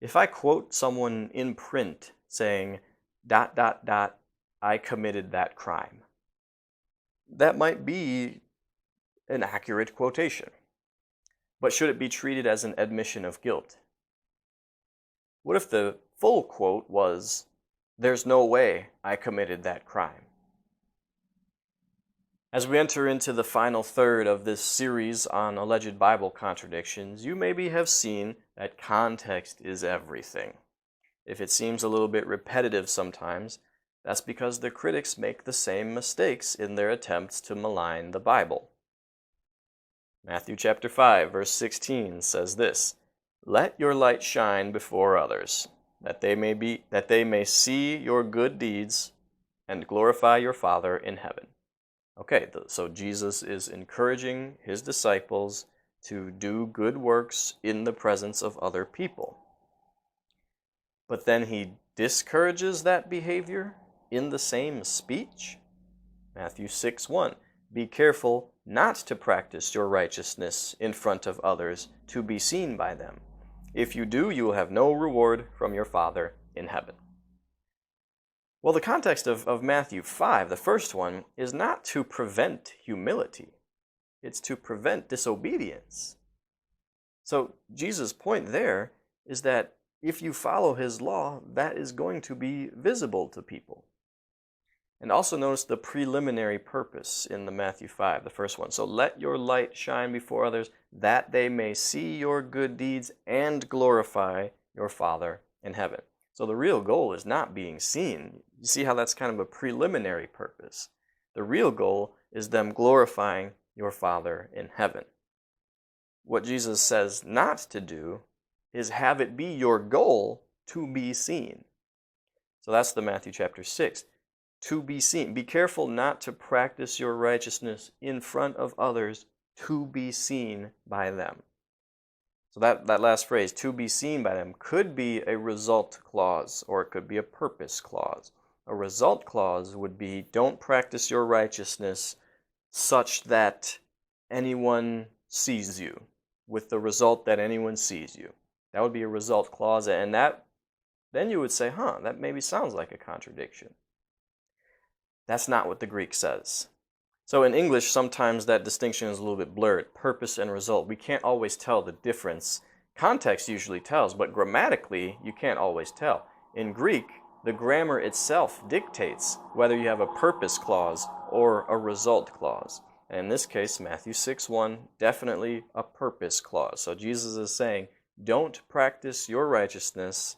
If I quote someone in print saying, dot, dot, dot, I committed that crime, that might be an accurate quotation. But should it be treated as an admission of guilt? What if the full quote was, there's no way I committed that crime? As we enter into the final third of this series on alleged Bible contradictions, you maybe have seen that context is everything. If it seems a little bit repetitive sometimes, that's because the critics make the same mistakes in their attempts to malign the Bible. Matthew chapter 5, verse 16 says this, "Let your light shine before others, that they may see your good deeds and glorify your Father in heaven." Okay, so Jesus is encouraging his disciples to do good works in the presence of other people. But then he discourages that behavior in the same speech. Matthew 6:1, "Be careful not to practice your righteousness in front of others to be seen by them. If you do, you will have no reward from your Father in heaven." Well, the context of Matthew 5, the first one, is not to prevent humility. It's to prevent disobedience. So Jesus' point there is that if you follow his law, that is going to be visible to people. And also notice the preliminary purpose in the Matthew 5, the first one. So let your light shine before others, that they may see your good deeds and glorify your Father in heaven. So the real goal is not being seen. You see how that's kind of a preliminary purpose. The real goal is them glorifying your Father in heaven. What Jesus says not to do is have it be your goal to be seen. So that's the Matthew chapter 6. To be seen. Be careful not to practice your righteousness in front of others to be seen by them. So that last phrase, to be seen by them, could be a result clause or it could be a purpose clause. A result clause would be, don't practice your righteousness such that anyone sees you, with the result that anyone sees you. That would be a result clause, and then you would say, that maybe sounds like a contradiction. That's not what the Greek says. So in English, sometimes that distinction is a little bit blurred, purpose and result. We can't always tell the difference. Context usually tells, but grammatically, you can't always tell. In Greek, the grammar itself dictates whether you have a purpose clause or a result clause. And in this case, Matthew 6:1, definitely a purpose clause. So Jesus is saying, don't practice your righteousness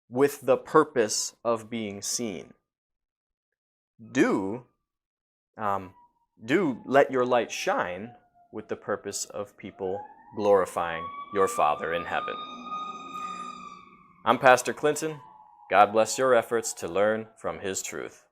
with the purpose of being seen. Do let your light shine with the purpose of people glorifying your Father in heaven. I'm Pastor Clinton. God bless your efforts to learn from His truth.